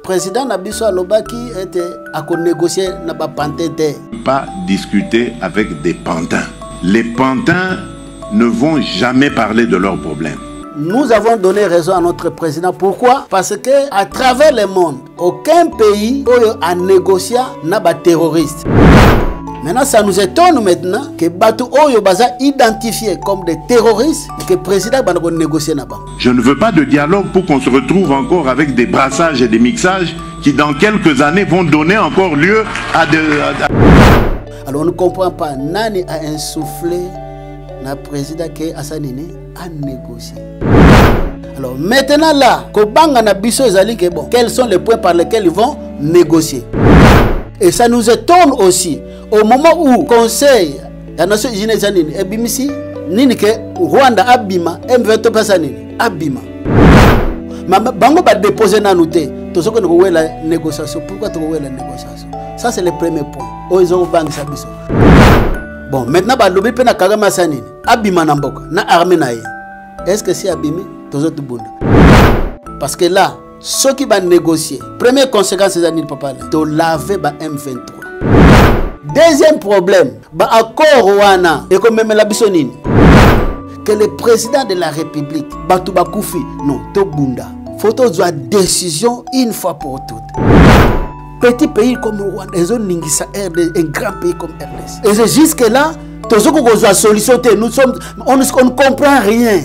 président Nabiso Alobaki était à négocier na ba pantin. Pas discuter avec des pantins. Les pantins ne vont jamais parler de leurs problèmes. Nous avons donné raison à notre président. Pourquoi? Parce que à travers le monde, aucun pays a négocié na ba terroriste. Maintenant, ça nous étonne maintenant que Batou Oyo Baza identifié comme des terroristes et que le président va négocier là-bas. Je ne veux pas de dialogue pour qu'on se retrouve encore avec des brassages et des mixages qui dans quelques années vont donner encore lieu à des... Alors on ne comprend pas. Nani a insufflé le président que Hassanine a négocié. Alors maintenant là, quels sont les points par lesquels ils vont négocier? Et ça nous étonne aussi. Au moment où le Conseil des Nations Unies et Bimisi, Rwanda abima, M20 Passanini abima. Bango va déposer dans nous. Tout la négociation. Pourquoi tu veux la négociation? Ça c'est le premier point. Bon, maintenant, le pays na Kagame Sanini abima na mboka na armée na ye. Est-ce que c'est abimé? Parce que là, ceux qui vont négocier, première conséquence, c'est de laver M23. Deuxième problème, accord Rwanda et comme même la bisonine, que le président de la République, Batouba Koufi, non, Tobunda, faut avoir décision une fois pour toutes. Petit pays comme Rwanda, un grand pays comme RDC. Et jusque-là, tout ce qu'on a sollicité, on ne comprend rien.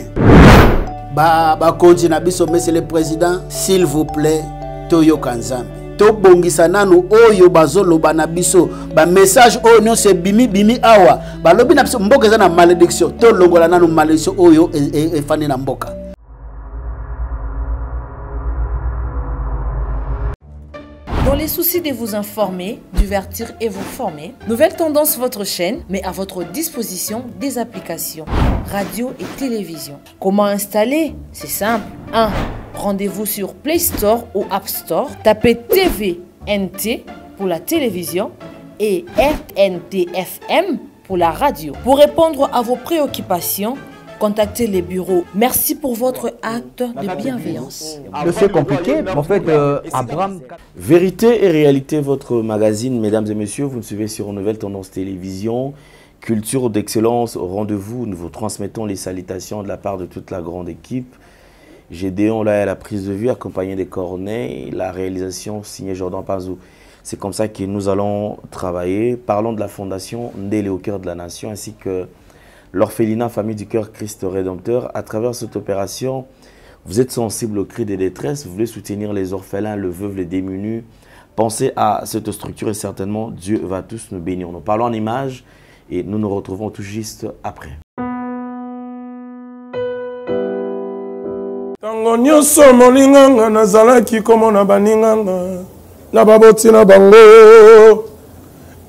Continue, monsieur le président, s'il vous plaît, Toyo Kanzambe. To bongisa nanu oyo bazolo banabiso ba message oyo c'est bimi awa ba lobi na biso mboka za na malédiction to longola nanu malédiction oyo e fani na mboka. Dans les soucis de vous informer, divertir et vous former, Nouvelle Tendance, votre chaîne, met à votre disposition des applications, radio et télévision. Comment installer? C'est simple. 1. Rendez-vous sur Play Store ou App Store. Tapez TVNT pour la télévision et RNTFM pour la radio. Pour répondre à vos préoccupations, contactez les bureaux. Merci pour votre acte de bienveillance. C'est compliqué, en fait, Abraham... Vérité et réalité, votre magazine, mesdames et messieurs, vous nous suivez sur Nouvelle Tendance Télévision. Culture d'excellence au rendez-vous. Nous vous transmettons les salutations de la part de toute la grande équipe. Gédéon là à la prise de vue, accompagné des cornets, la réalisation signée Jordan Pazou. C'est comme ça que nous allons travailler. Parlons de la fondation Ndélé au cœur de la nation, ainsi que l'orphelinat Famille du Cœur Christ Rédempteur. À travers cette opération, vous êtes sensible aux cris de détresse, vous voulez soutenir les orphelins, les veuves, les démunis. Pensez à cette structure et certainement Dieu va tous nous bénir. Nous parlons en images et nous nous retrouvons tout juste après. Tango nyoso molinganga nazalaki komona baninganga na baboti na bango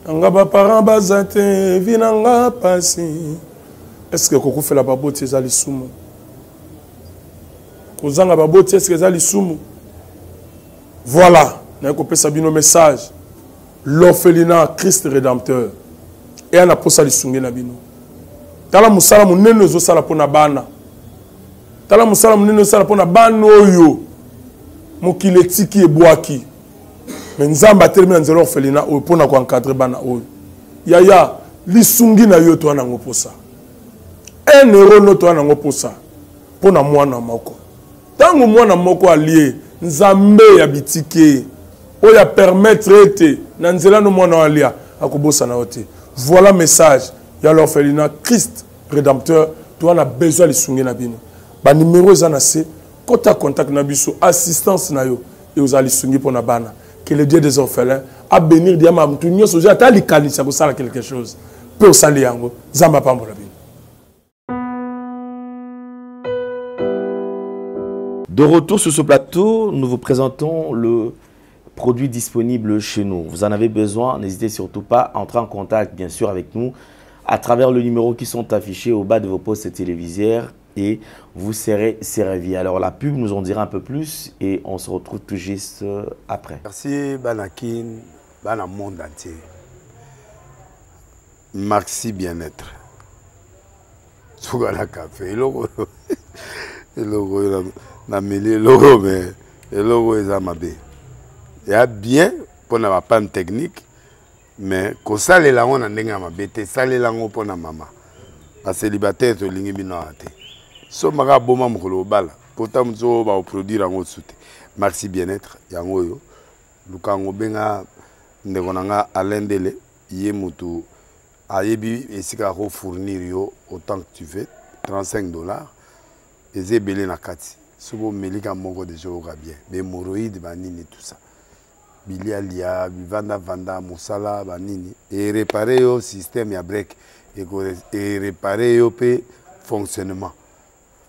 nanga ba parents bazate vinanga pasi. Est-ce que koko fait la baboti ezali sumu? Kozanga baboti est-ce que ezali sumu? Voilà, na ko pesa bino message. L'orphelinat Christ Rédempteur. Et ana posa lisungi na bino. Tala musala munene zo sala pona bana. Tala musala munene sala pona bana oyo mokile tiki ebwaki. Mais nzamba termine nzelo orphelinat oyo pona ko encadrer bana oyo. Yaya lisungi na yo to ana ngoposa. Un euro no to ana ngoposa pona mwana moko. Tango mwana moko allié nzambe ya bitike oya permettre ete na nzela no mwana alia akobosa na ote. Voilà message ya l'orphelinat Christ Rédempteur. Tu as besoin de sungi na bino. Ba numéro za na se kota contact na biso assistance na yo et aux ali sungi pona bana. Que le Dieu des orphelins a bénir diama mtu nyoso ja ta likanisa ko sala quelque chose. Pe o sali yango zamba pambola bino. De retour sur ce plateau, nous vous présentons le produit disponible chez nous. Vous en avez besoin, n'hésitez surtout pas à entrer en contact bien sûr avec nous à travers le numéro qui sont affichés au bas de vos postes téléviseurs et vous serez servi. Alors la pub nous en dira un peu plus et on se retrouve tout juste après. Merci Banakin, Bana monde entier. Merci bien-être. Sougala café, le logo na mêlé logo mais le logo est amabé. Il y a bien pour la panne technique, mais quand ça les langues on a n'enga ma bête, ça les langues pour la maman. La célibataire to lingi bino ate. So maga boma mukolo bala. Pourtant mzo ba produire en soute. Merci bien-être yango yo. Lukango benga ndekonanga alendele yé mutu ayebi esika ko fournir yo autant que tu veux $35 et belé na kati. Sobo melika moko de jour bien. Mais hémorroïdes banini tout ça. Bilialia, vanda musala banini et réparer yo système ya break et réparer yo pe fonctionnement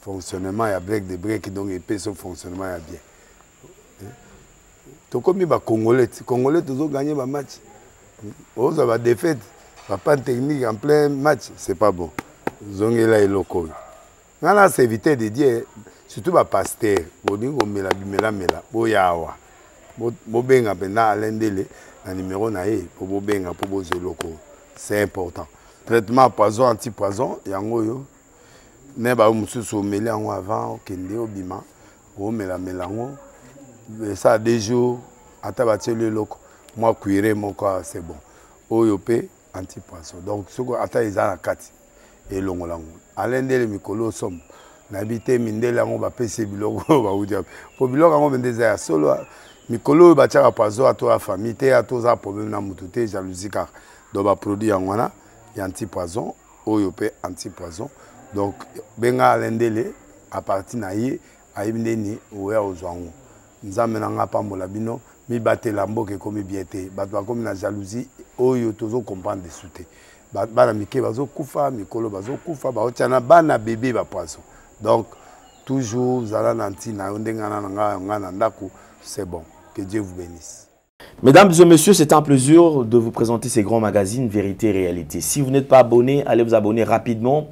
ya break de break donc et pe son fonctionnement ya bien. To comme ba congolais toujours gagner ba match. On va défaite, pas technique en plein match, c'est pas bon. Zongela et loco. Ngala c'est éviter de dire surtout ba pasteur, boningo mela boyawa. Bobenga pena alendele na numéro na ye pour bobenga pour bozo loko. C'est important. Traitement poison anti-poison yango yo. Ne ba mususu meli yango avant kende obima. O melango. Ça a des jours ata batele loko. Moi cuire mon corps c'est bon. Oyo pe anti-poison. Donc soko ata izana kati et longolango. Alendele mikolo somme. N'habité mindele yango ba pese biloko ba udia. Po biloko yango bendeza solo mikolo batiaka poison à toi famille te à toi problème na mututé jalousie car do ba produit yango y anti-poison oyo pe anti-poison donc benga alendele à partir na ye ayibindeni oya ozwango nzambe na nga pambola bino mi batela mboke komi biete bato bakomi na jalousie oyo tozo comprendre souté bana mike bazo kufa mikolo bazo kufa ba otiana bana bébé ba poison donc toujours zala nanti na ndengana nga na ndako c'est bon. Que Dieu vous bénisse. Mesdames et messieurs, c'est un plaisir de vous présenter ces grands magazines Vérité et Réalité. Si vous n'êtes pas abonné, allez vous abonner rapidement.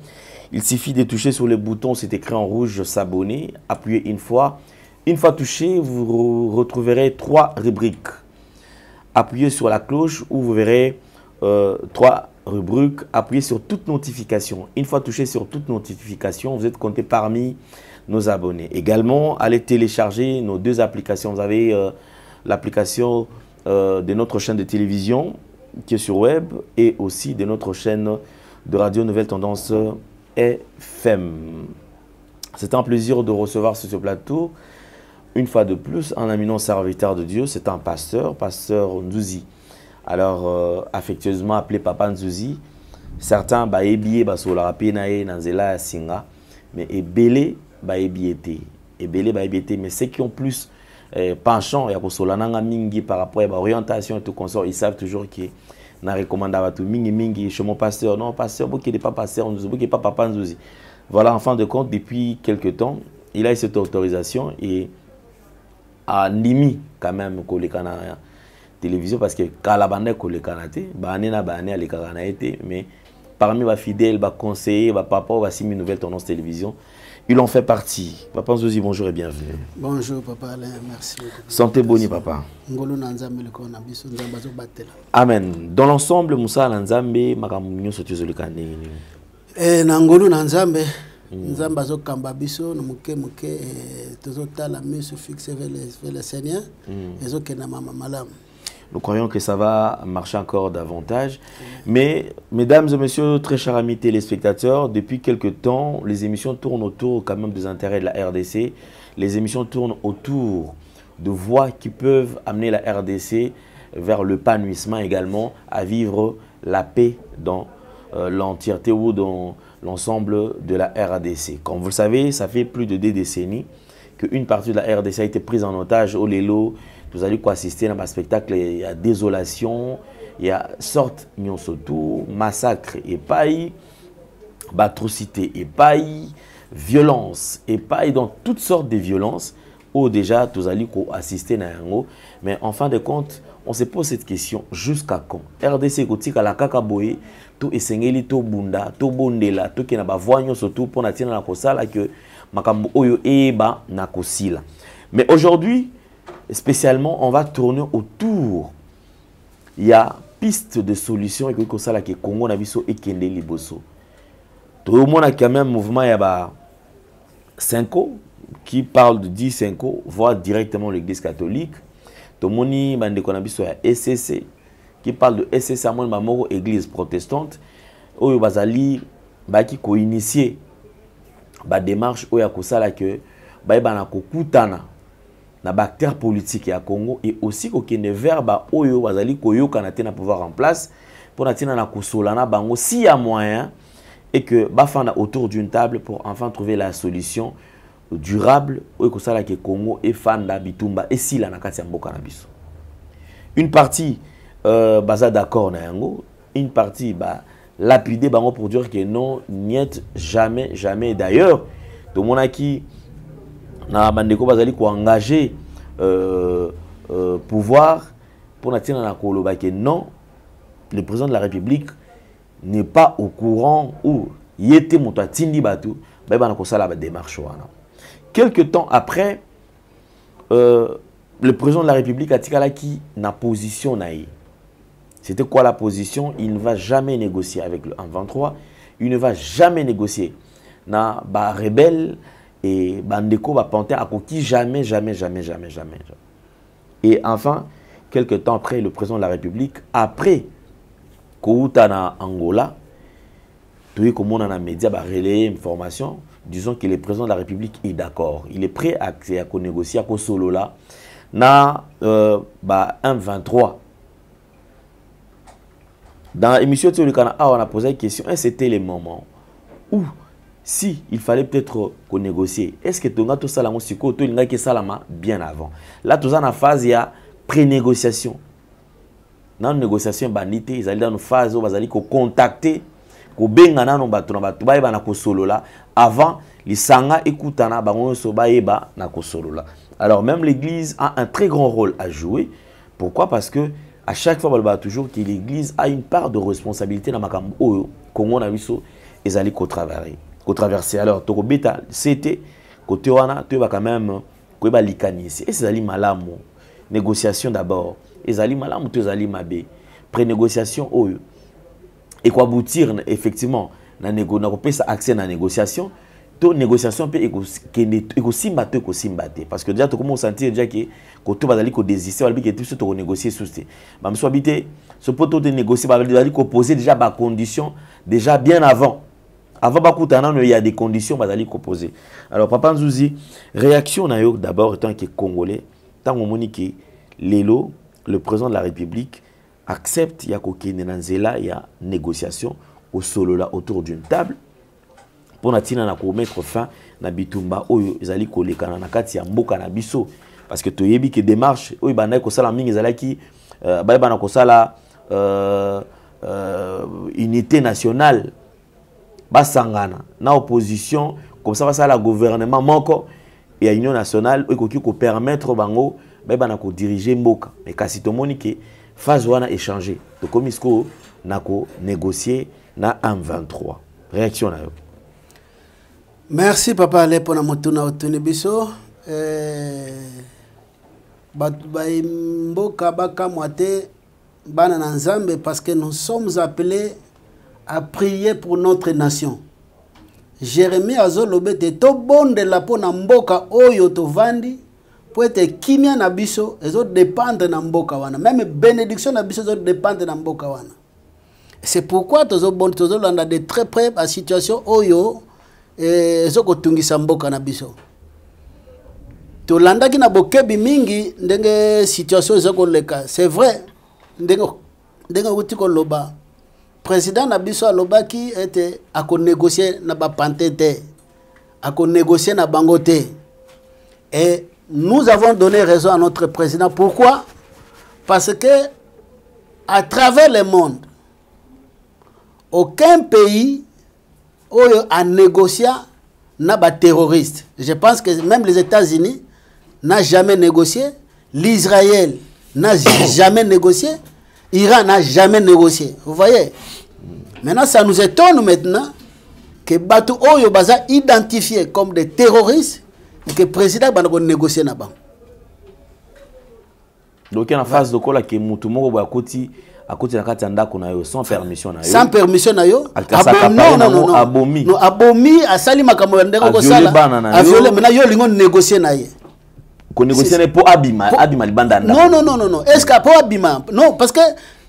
Il suffit de toucher sur le bouton, c'est écrit en rouge, s'abonner. Appuyez une fois. Une fois touché, vous retrouverez 3 rubriques. Appuyez sur la cloche où vous verrez 3 rubriques. Appuyez sur toute notification. Une fois touché sur toute notification, vous êtes compté parmi nos abonnés. Également, allez télécharger nos 2 applications. Vous avez l'application de notre chaîne de télévision qui est sur web et aussi de notre chaîne de radio Nouvelle Tendance FM. C'est un plaisir de recevoir sur ce plateau, une fois de plus, un éminent serviteur de Dieu. C'est un pasteur Nzouzi. Alors, affectueusement appelé Papa Nzouzi. Certains, ebiye basola penae nanzela singa, mais ebele baebiete. Mais ceux qui ont plus penchant et à mingi par rapport à l'orientation et tout consort, ils savent toujours que na recommande à tout mingi chez mon pasteur. Non, pasteur, vous qui n'est pas pasteur, vous qui n'est pas Papa Nzouzi. Voilà, en fin de compte, depuis quelques temps, il a eu cette autorisation et a nimi quand même que les Canadiens télévision parce que quand la bande que les Canadiens, mais parmi les fidèles, les conseillers, les papas, les 6 nouvelles tendances télévision, ils en fait partie. Papa Nzouzi, bonjour et bienvenue. Bonjour Papa Alain, merci beaucoup. Santé boni Papa. Amen. Dans l'ensemble, Moussa Lanzambe, Makamunyo Sotizo le Kane. Nangolu Nanzambe, Nzamba zo kamba biso, muke tozota la main se fixe vers le Seigneur, et zo kena mama malam. Nous croyons que ça va marcher encore davantage. Mais, mesdames et messieurs, très chers amis téléspectateurs, depuis quelques temps, les émissions tournent autour quand même des intérêts de la RDC. Les émissions tournent autour de voies qui peuvent amener la RDC vers l'épanouissement également, à vivre la paix dans l'entièreté ou dans l'ensemble de la RDC. Comme vous le savez, ça fait plus de 2 décennies qu'une partie de la RDC a été prise en otage au Lelo. Vous allez assister à un spectacle, il y a désolation, il y a sorte surtout massacre et paille, atrocité et paille, violence et paille, dans toutes sortes de violences, où déjà vous allez assister à un. Mais en fin de compte, on se pose cette question, jusqu'à quand? RDC kotika la kakaboye, tout esengeli to bunda, to bondela, to kena ba voignon surtout pour natina na kosala que makambo oyo eba na kosila. Mais aujourd'hui, spécialement, on va tourner autour. Il y a piste de solution et que ça là que Congo na biso et kende liboso. Tout le monde a quand même mouvement, il y a 5 qui parle de 10 voire directement l'église catholique. Tomoni bandeko na biso ya SCC qui parle de SCC amon mamoro église protestante oyo bazali baki ko initier ba démarche oyo akosala que ba na kokutana na ba acteur politique ya Congo et aussi ko kende vers ba oyo bazali koyoka na te na pouvoir en place pour na tina na kosolana bango si ya moyen et que bafanda autour d'une table pour enfin trouver la solution durable oyo kosala que Congo et fanda bitumba et sila na kati ya mboka na biso. Une partie baza d'accord na yango, une partie lapider bango pour dire que non, niet jamais jamais. D'ailleurs tout monde qui na bandeko bazali ko engager pouvoir pour natina na koloba que non, le président de la République n'est pas au courant ou yete moto atindi batu ba na kosala ba démarche wana. Quelque temps après, le président de la République a dit qui n'a position naïe. C'était quoi la position? Il ne va jamais négocier avec le M23. Il ne va jamais négocier na ba rebelle et bandeko ba pantin à qui jamais. Et enfin, quelque temps après, le président de la République, après Kouta na Angola, tout est comme on a dans les médias ba relayer information. Disons que le président de la République est d'accord. Il est prêt à négocier à solo là. Na M23. Dans l'émission de Canada, on a posé la question, est-ce que c'était le moment où, si il fallait peut-être qu'on négocie, est-ce que tu as tout ça bien avant? Là, tu as une phase, il y a pré-négociation. Dans une négociation bandite, ils allaient dans une phase où ils allaient contacter. Avant les sanga écoutana bango sobaeba na kosolola. Alors même l'église a un très grand rôle à jouer. Pourquoi? Parce que à chaque fois on toujours que l'église a une part de responsabilité dans makambo oyo Congo na biso ezali ko traverser. Alors to beta c'était côté wana to ba quand même ko ba likanisi. Et ezali malamu. Négociation d'abord. Ezali malamu to ezali mabe. Pré-négociation oyo et quoi aboutir effectivement na accès à la négociation, toute négociation peut être parce que déjà tu commences à sentir déjà que quand tu vas désister que tu vas négocier sous même soit habité ce poteau de négocier va poser déjà des conditions déjà bien avant il y a des conditions va poser. Alors papa Nzouzi réaction na yo d'abord étant que congolais tant on monique Lelo le président de la République accepte ya kokende na nzela ya négociation au solo là autour d'une table pour natina na ko mettre fin na bitumba oyo ezali kolekana na kati ya mboka na biso parce que toyebi que démarche oyo bana ko sala mingi ezalaki bana ko sala unité nationale basangana na opposition comme ça la gouvernement moko et union nationale oyo ko permettre bango bana ko diriger mboka mais kasi to monique phase wana échanger de komisko nako négocier na M23. Réaction na yo. Merci papa ale pona motuna otuni biso mboka baka moite bana na nzambe parce que nous sommes appelés à prier pour notre nation. Jérémie azolobete to bonde la pona mboka oyo to vandi pour être kimia na biso ezo dépendre na mboka wana même bénédiction na biso ezo dépendre na mboka wana. C'est pourquoi tozo landa de très près à situation oyo ezo kotungisa mboka na biso. To landa ki na bokebi mingi ndenge situation ezo koleka. C'est vrai ndenge uti ko loba président na biso alobaki était à négocier na ba pantete à négocier na bangote et nous avons donné raison à notre président. Pourquoi? Parce que à travers le monde, aucun pays a négocié n'a pas terroriste. Je pense que même les États-Unis n'ont jamais négocié, l'Israël n'a jamais négocié, l'Iran n'a jamais négocié. Vous voyez? Maintenant, ça nous étonne maintenant que Batu Oyo Baza identifié comme des terroristes et que le président va négocier là-bas. Donc il y a une phase de quoi que Moutoumoro à côté de la Katanda sans permission. Sans permission na yo. Non, abomi. Non, abomi à Salima Kamwende ko sala. A violer maintenant yo lingo négocier na ye. Qu'on négocie pour Abima, Abima Libanda. Non. Est-ce que pour Abima? Non, parce que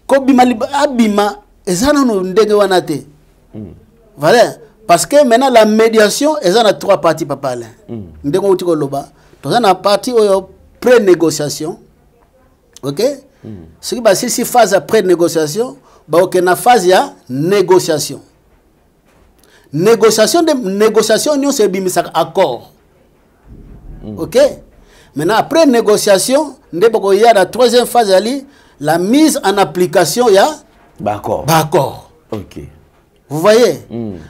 quand Abima, ils ont ndenge wanate. Voilà. Parce que maintenant la médiation, ils ont 3 parties papa là. Ndenge outi ko loba. Donc on a partie pré-négociation. OK? Ce qui va si phase après négociation, bah OK na phase ya négociation. Négociation nous c'est bimisa accord. OK? Maintenant après négociation, ndeboko ya la 3e phase ali la mise en application ya d'accord. OK. Vous voyez?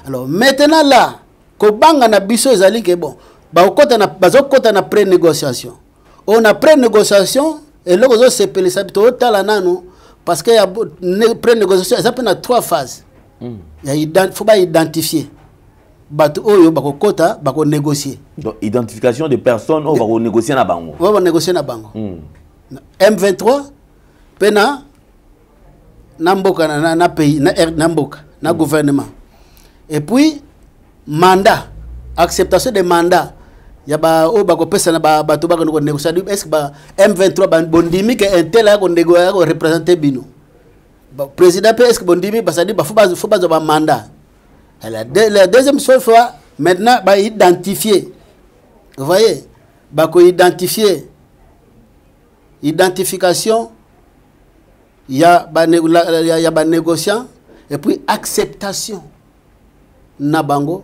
Alors maintenant là, ko banga na biso ezali ke bon, ba okota na pré-négociation. On a pré-négociation et là on se pele ça to tala nano parce que ya pré-négociation ça peut na 3 phases. Il faut pas identifier. Bato oyo bako kota bako négocier. Donc identification des personnes on va négocier na bango. On va négocier na bango. M23 pena namboka na pays na mboka na gouvernement. Et puis mandat, acceptation des mandats. Ya ba o bako pesa na bato bako négocier. Est-ce que ba M23 ba bondimi que intel a ko négocier ko représenter bino. Ba président est-ce que bondimi ba ça dit ba faut ba mandat. La deuxième fois, maintenant, bah, identifier. Vous voyez? Bah, identifier. Identification. Il y a des négociants. Et puis, acceptation. Nabango.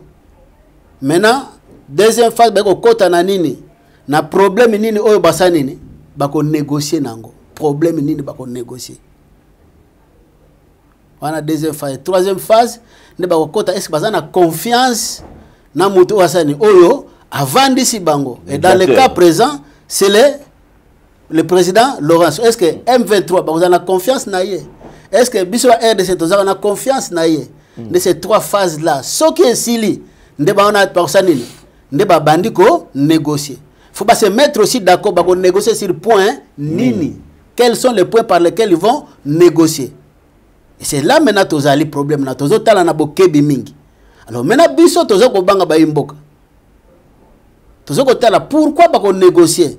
Maintenant, deuxième phase, bah, kota na nini. Na problème nini, oyo basa nini. Bah, négocier nango. Problème nini, bah, négocier. On a deuxième phase. Troisième phase, est-ce que vous avez confiance dans le Hassani Oyo avant d'ici Bango? Et dans le cas présent, c'est le président Laurence. Est-ce que M23, vous avez confiance dans lui? Est-ce que Bissou RDC, vous avez confiance dans lui? De ces 3 phases-là, ce qui est ici, nous devons négocier. Il faut pas se mettre aussi d'accord pour négocier sur le point nini. Quels sont les points par lesquels ils vont négocier? Et c'est là maintenant que tu as les problèmes. Tu as les mingi. Alors maintenant, biso tu as les baimboka. Tu as pourquoi tu négocier?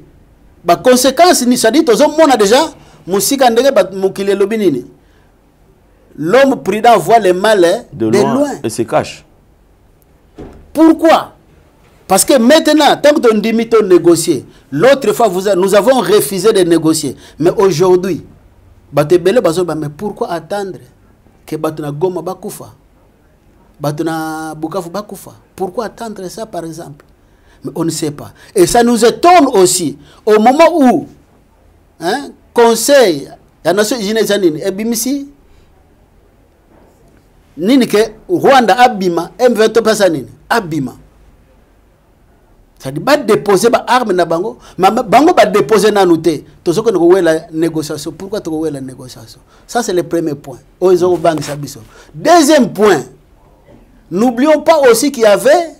Les conséquences, ça dit, tu as déjà l'homme prudent voit le mal de loin. Et se cache. Pourquoi? Parce que maintenant, tant que tu as négocier, l'autre fois, nous avons refusé de négocier. Mais aujourd'hui, mais pourquoi attendre que Batuna Goma Bakoufa, Batuna Bukavu Bakoufa? Pourquoi attendre ça par exemple? Mais on ne sait pas. Et ça nous étonne aussi. Au moment où, Conseil, la Nation Unies, et Bimisi, Nini que Rwanda Abima, M20 Passanine, Abima. Ça dit, pas déposer des armes na bango, mais bango va déposer na nouté. Tout ce que nous voyons la négociation. Pourquoi tu vois la négociation? Ça c'est le premier point. Deuxième point, n'oublions pas aussi qu'il y avait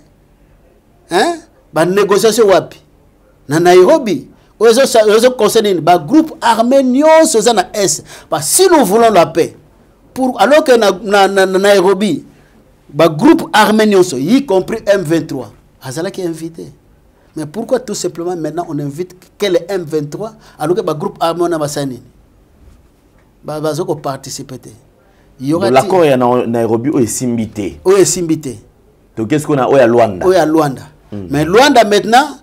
une négociation wapi na Nairobi. Un groupe arménien sur na S. Si nous voulons la paix, alors que na Nairobi, un groupe arménien, y compris M23, Azala qui est invité. Mais pourquoi tout simplement maintenant on invite quel est M23 alors que le groupe arménien va participer? L'accord est à Nairobi ou est Simbité. Ou est Simbité. Donc qu'est-ce qu'on a à Luanda? Oui, à Luanda. Mais Luanda maintenant,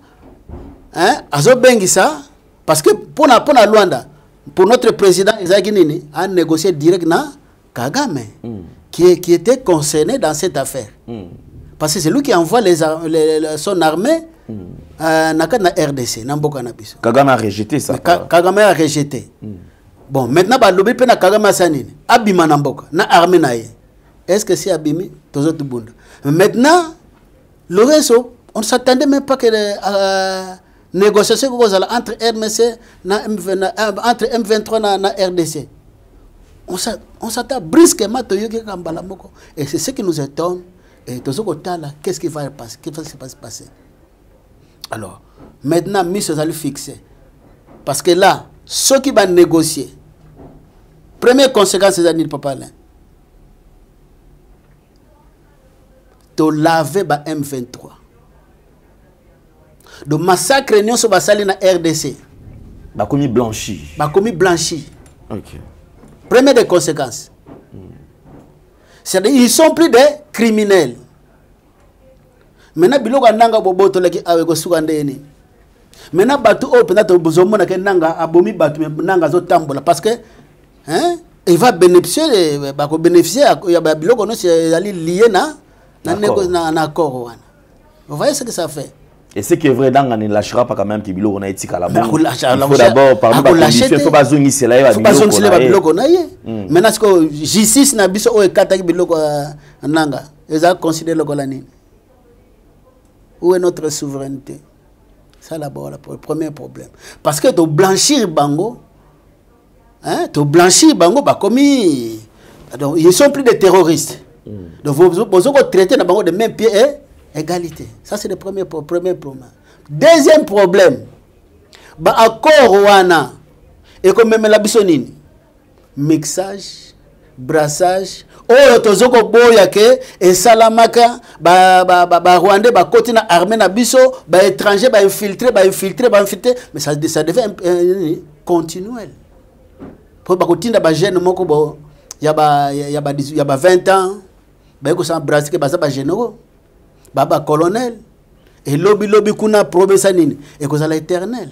Azo Bengisa, parce que pour Luanda, pour notre président Ezaginini, a négocié direct na Kagame, qui était concerné dans cette affaire. Parce que c'est lui qui envoie son armée na RDC, na Mboka na biso. Kagame a rejeté ça. Kagame a rejeté. Bon, maintenant, lobby pe na Kagame sanini, abima na Mboka, na armée na ye. Est-ce que c'est abimi? Tozo tubunda. Maintenant, le reste, on ne s'attendait même pas que négociation entre RMC entre M23 na RDC. On s'attend brusquement à et c'est ce qui nous étonne. Et qu'est-ce qui va se passer? Alors, maintenant, mise aux allées fixées. Parce que là, ceux qui vont négocier, première conséquence, c'est que papa là. Tu laver M23. de massacre nyonso basali na RDC. Bakomi blanchi. Bakomi blanchi. Ok. Première des conséquences. C'est-à-dire ils sont plus des criminels. Maintenant biloko nanga boboto leki aweko sukandeni. Maintenant batu o peut-être bozomona ke nanga abomi batu nanga zo tambola parce que hein il va bénéficier bako bénéficier ya biloko no c'est ali lié na accord wana. Vous voyez ce que ça fait? Et c'est qui est vrai, dans ne lâchera pas quand même que biloko na etika la bonne. Il faut d'abord parmi ba conditions, il faut bazongi cela ya biloko na ye. Maintenant ce que justice na biso o ekata biloko nanga, eza considéré lokola nini? Où est notre souveraineté? Ça d'abord le premier problème. Parce que to blanchir bango, hein, to blanchir bango ba commis, donc ils sont plus des terroristes. Donc vous traiter na bango de même pied et égalité. Ça c'est le premier problème. Deuxième problème, ba accord wana et comme même la bisonine, mixage, brassage. Oh, tozoko boya ke et salamaka ba Rwandais ba côté na armée na biso ba étranger ba infiltrer mais ça devient continuel. Pour ba kotinda ba jeune moko bo ya ba 20 ans ba ko sa brasser ba ba généraux ba colonel et lobby kuna promessa nini et ko ça l'éternel.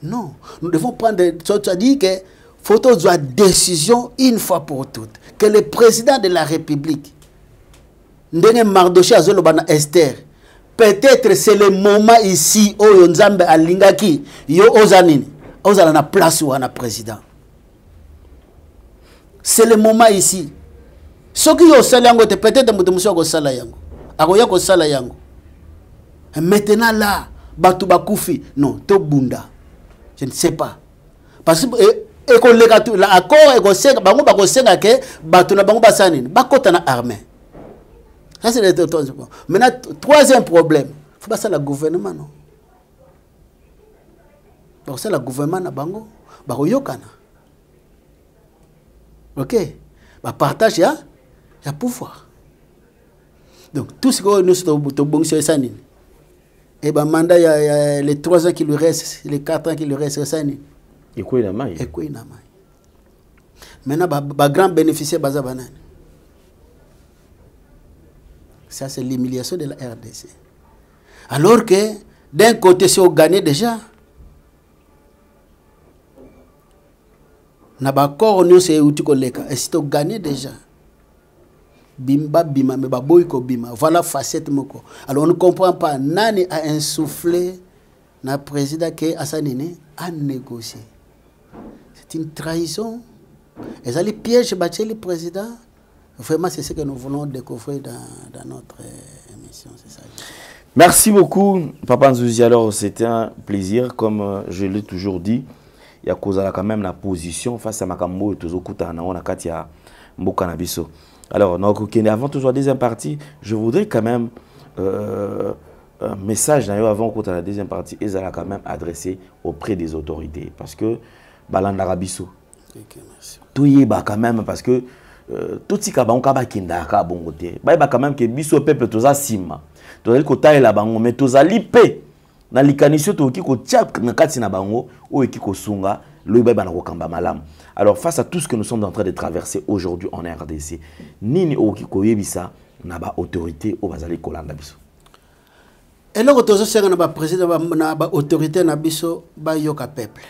Non, nous devons prendre ça dit que photo de décision une fois pour toutes. Que le président de la République, Ndenge Mardoché Azolobana Esther, peut-être c'est le moment ici où Nzambe Alingaki, yo Ozanini, Ozalana place ou un président. C'est le moment ici. Ce qui est au salayango, peut-être que vous avez salayango. Agoya ko salayango. Maintenant là, Batu Bakoufi, non, to bunda. Je ne sais pas. Parce que et qu'on l'accord et qu'on sait bango bako senga ke batu na bango basanini bakota na armée. Ça c'est le troisième. Maintenant troisième problème, faut pas ça le gouvernement non. Parce que le gouvernement na bango bako yokana. OK. Ba partage ya pouvoir. Donc tout ce que nous to bon c'est ça nini. Et ba mandat il y a les 3 ans qui lui restent, les 4 ans qui lui restent ça nini. Et quoi il a maille? Maintenant, les grands bénéficiaires, ça c'est l'humiliation de la RDC. Alors que d'un côté, si on gagne déjà, on a d'accord, nous c'est outil collègue. Et si on gagne déjà, bimba bima, mais baboyko bima, voilà facette moko. Alors on ne comprend pas, nani a insufflé, na président qui a négocié. C'est une trahison. Et ça, les pièges battus le président. Vraiment, c'est ce que nous voulons découvrir dans notre émission. Ça. Merci beaucoup, Papa Nzouzi. Alors, c'était un plaisir. Comme je l'ai toujours dit, il y a quand même la position face à Makambo et Tozokuta. On a Katia Mbokanabiso. Alors, avant toujours la deuxième partie, je voudrais quand même un message avant qu'on la deuxième partie, ils allaient quand même adressé auprès des autorités. Parce que Balandarabiso. Tout y est quand même parce que tout ce qui est bon kindaka bon côté. Bah quand même que biso peuple toza sima. Toza ko taille la bango mais toza lipé. Na likanisho to ki ko tchap na kati na bango o ki ko sunga le ba na ko kamba malam. Alors face à tout ce que nous sommes en train de traverser aujourd'hui en RDC, nini o ki ko yebisa na ba autorité o bazali kolanda biso. Et là tozo senga na ba président na ba autorité na biso ba yoka peuple.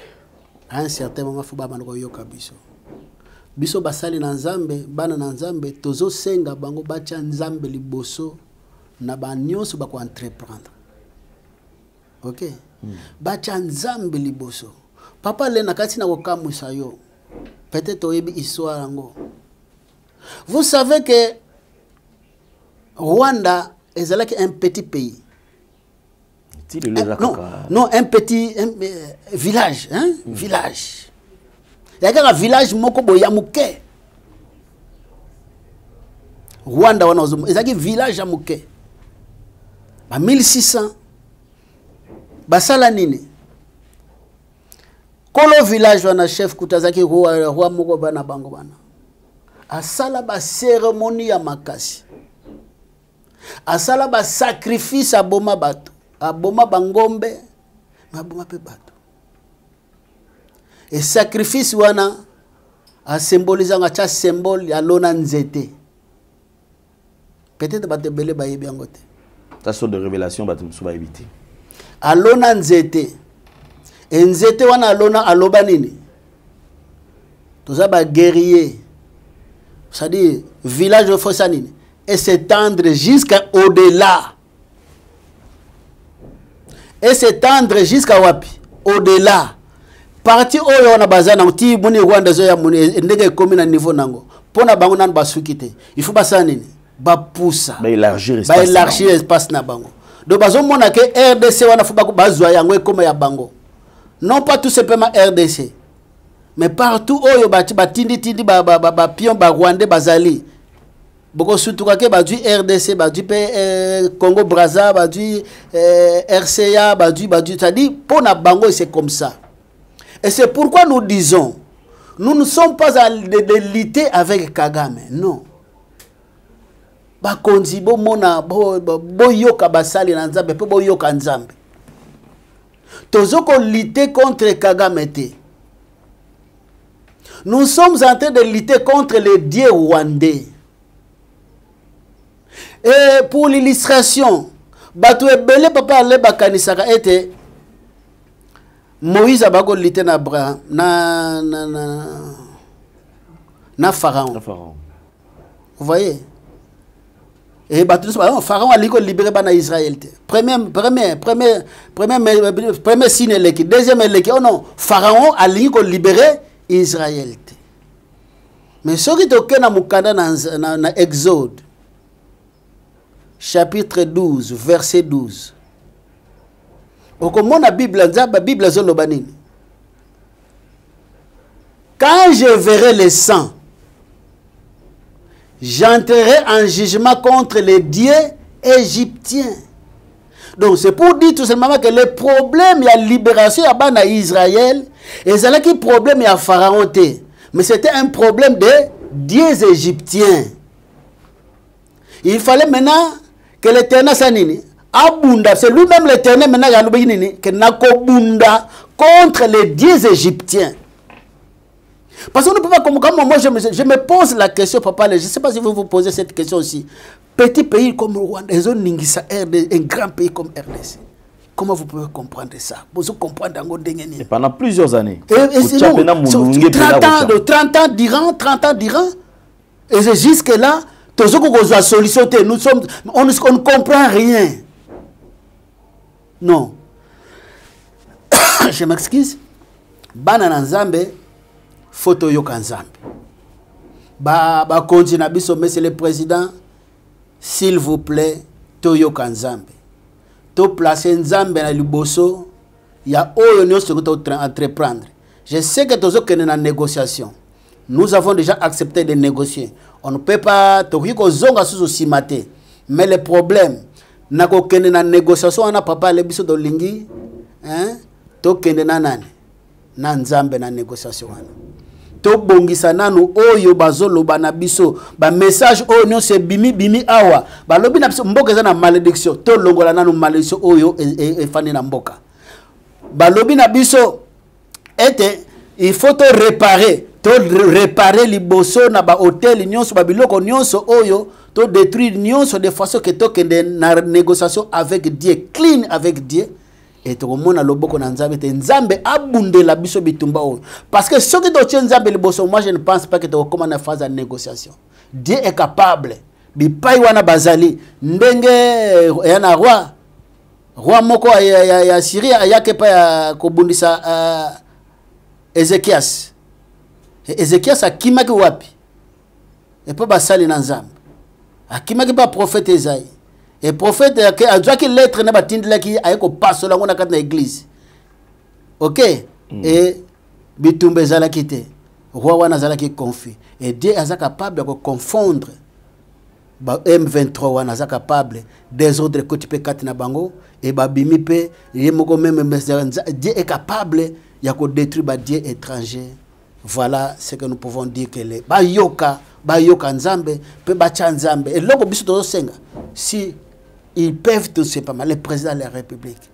À un certain moment, il faut que yoka biso. Biso basali na nzambe, bana na nzambe, tozo senga bango bacha nzambe liboso na ba nyonso ba ko entreprendre. OK? Bacha nzambe liboso. Papa le na kati na ko kamwisa yo. Peut-être oyebi histoire yango. Vous savez que Rwanda est un petit pays. Non, un petit village, hein? Village. Il y a un village mokobo yamuke. Rwanda wana ozomo, il y a un village yamuke. Ba 1600 basala nini? Kolo village wana chef kutazaki roi moko bana bango bana. Asala ba cérémonie ya makasi. Asala ba sacrifice aboma bato. aboma bangombe aboma pe bato et sacrifice wana a symboliser nga cha symbole ya lona nzete peut-être bato belé bayebi yango te ta sorte de révélation bato musu ba éviter alona nzete et nzete wana alona aloba nini toza ba guerrier c'est-à-dire village de Fossanine et s'étendre jusqu'à au-delà. Et s'étendre jusqu'à wapi? Au-delà. Parti oyo on a besoin na ti buni Rwanda zo ya muni ndenge komi na niveau nango. Pona bango nan basukite. Il faut basa nini? Ba poussa. Ba élargir espace na bango. Do bazo mona ke RDC wana faut ba zwa yango ekoma ya bango. Non pas tout simplement RDC. Mais partout oyo batindi pion ba Rwandais bazali. Boko sutuka ke badu RDC badu Congo Brazza badu RCA badu c'est-à-dire pour na bango c'est comme ça. Et c'est pourquoi nous disons nous ne sommes pas de lutter avec Kagame, non. Ba konzi bo mona bo yoka basali na Nzambe pe bo yoka Nzambe. Tozoko lutter contre Kagame te. Nous sommes en train de lutter contre les dieux rwandais. Et pour l'illustration, Batou Ebele papa ale bakanisaka ete Moïse abako lutter na Abraham na Pharaon. Vous voyez? Et Batou Pharaon a libéré bana Israël. Premier signe leki, deuxième leki. Oh non, Pharaon a libéré Israël. Mais ce qui est na mukanda na Exode chapitre 12 verset 12. Okomo na Bible Bible zolobanini. Quand je verrai le sang, j'entrerai en jugement contre les dieux égyptiens. Donc c'est pour dire tout simplement que le problème il y a libération à bana Israël et c'est là qui problème il y a Pharaon té. Mais c'était un problème de dieux égyptiens. Il fallait maintenant que l'Éternel sanini abunda, c'est lui-même l'Éternel maintenant que nakobunda contre les dieux égyptiens. Parce qu'on ne peut pas comme moi je me pose la question papa, je ne sais pas si vous vous posez cette question aussi. Petit pays comme Rwanda, un grand pays comme RDC. Comment vous pouvez comprendre ça? Vous comprenez et pendant plusieurs années. Et 30 ans d'Iran. Et c'est jusque là, on ne comprend rien. Non. Je m'excuse. Banana Nzambe, photo yoka Nzambe. Ba continue biso, monsieur le président, s'il vous plaît, to yoka Nzambe. To placer Nzambe na liboso, ya oyo nyonso to entreprendre. Je sais que tozo kene na négociation. Nous avons déjà accepté de négocier. On ne peut pas to zonga sous simate. Mais le problème na ko kene na négociation na papa le biso do lingi, hein? To kene na nani? Na Nzambe na négociation wana. To bongisa nanu oyo bazolo bana biso ba message oyo nyonso bimi awa ba lobi na biso mboka za na malédiction to longola nanu malédiction oyo fani na mboka ba lobi na biso ete il faut to réparer liboso na ba hôtel nyonso ba biloko nyonso oyo to détruire nyonso de façon que to kende na négociation avec Dieu, clean avec Dieu. Et tout le monde a le boko na Nzambe te Nzambe abunde la biso bitumba oyo parce que ce qui doit tient Nzambe liboso, moi je ne pense pas que tu comment na phase de négociation. Dieu est capable bi pai wana bazali ndenge yana roi moko ya Syria yake pa ya kobundisa Ezekias akimaki wapi et pas basali na Nzambe akimaki pa prophète Esaïe. Et prophète a dit que lettre n'a pas tindela qui a ko passe la ngona na église. OK? Et bitumbe zala kité. Roi wana zala ki confie. Et Dieu est capable de confondre ba M23 wana za capable des autres côté P4 na bango et ba bimi pe yemoko même Dieu est capable ya ko détruire ba dieu étranger. Voilà ce que nous pouvons dire que les ba yoka Nzambe pe ba cha Nzambe. Et loko biso to senga si ils peuvent tout simplement, le président de la République,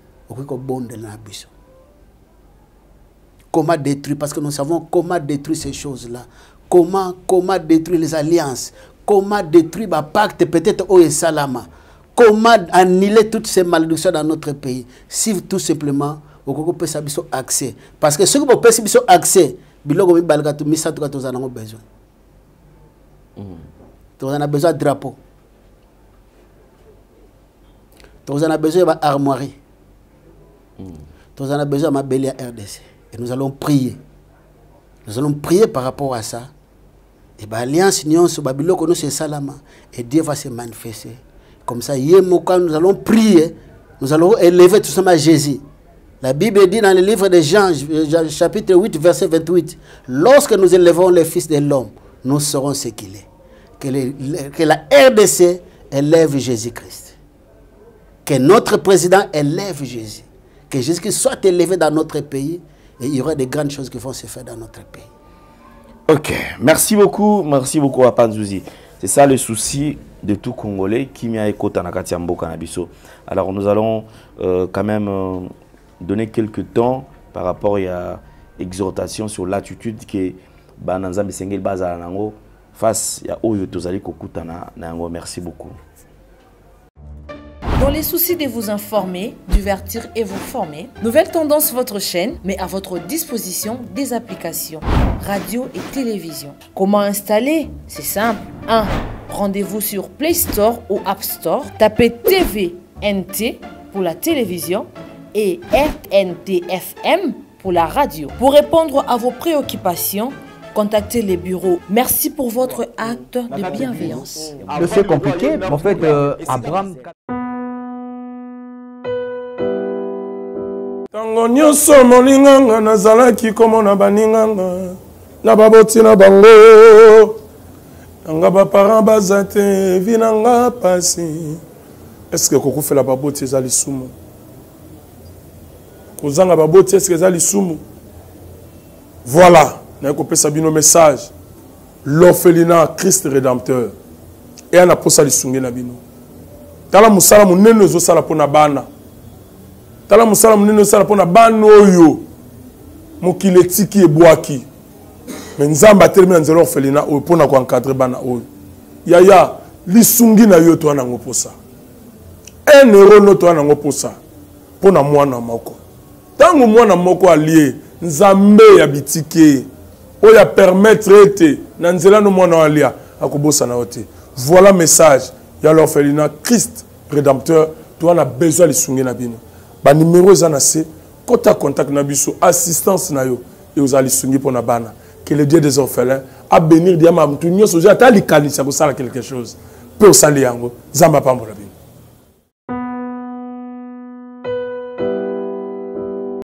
comment détruire, parce que nous savons comment détruire ces choses-là, comment détruire les alliances, comment détruire le pacte peut-être au Salama, comment annuler toutes ces malédictions dans notre pays, si tout simplement, on peut avoir accès. Parce que ceux qui peuvent avoir accès, ils ont besoin. On a besoin de drapeau. On a besoin d'armoirie. On a besoin de ma belle RDC. Et nous allons prier. Nous allons prier par rapport à ça. Et l'alliance union sur Babylone, nous c'est Salama. Et Dieu va se manifester. Comme ça, nous allons prier. Nous allons élever tout simplement Jésus. La Bible dit dans le livre de Jean, chapitre 8, verset 28, lorsque nous élevons le Fils de l'homme, nous serons ce qu'il est. Que la RDC élève Jésus-Christ. Que notre président élève Jésus. Que Jésus-Christ soit élevé dans notre pays. Et il y aura des grandes choses qui vont se faire dans notre pays. Ok, merci beaucoup à Panzouzi. C'est ça le souci de tout Congolais qui m'a écouté dans Katiambo Canabiso. Alors nous allons quand même donner quelques temps par rapport à l'exhortation sur l'attitude que Bananzambe Sengel Bazalango face à Oyo Tozali Kokutana Nango. Merci beaucoup. Dans les soucis de vous informer, divertir et vous former, Nouvelle Tendance, votre chaîne, met à votre disposition des applications, radio et télévision. Comment installer? C'est simple. 1. Rendez-vous sur Play Store ou App Store. Tapez TVNT pour la télévision et RNTFM pour la radio. Pour répondre à vos préoccupations, contactez les bureaux. Merci pour votre acte de bienveillance. C'est compliqué, mais en fait, Abraham... Tango nyonso molinganga nazalaki komona baninganga na baboti na bango nanga baparent baza te vi nanga pasi. Est-ce que kokufela baboti eza lisumu? Kozanga baboti est-ce que eza lisumu? Voilà, na kopesa bino message. L'orphelinat Christ rédempteur. Et ana posa lisunge na bino. Tala musala munene zo sala pona bana. Tala musala munene sala pona bana oyo mokile tiki ebwaki. Mais nzamba termina nzelo orphelinat oyo pona ko encadrer bana oyo. Yaya lisungi na yo to ana ngoposa. 1 euro no to ana ngoposa pona mwana moko. Tango mwana moko allié nzambe ya bitike oya permettre ete na nzela no mwana alia akobosa na ote. Voilà message ya l'orphelinat Christ rédempteur. Toi on a besoin de lisungi na bino. Ba numéro za na se kota contact na biso assistance na yo et aux alisungi pour na bana. Que le Dieu des orphelins a bénir diama mtunyo soja ta likanisa ko sala quelque chose. Pe osali yango zamba pambola bino.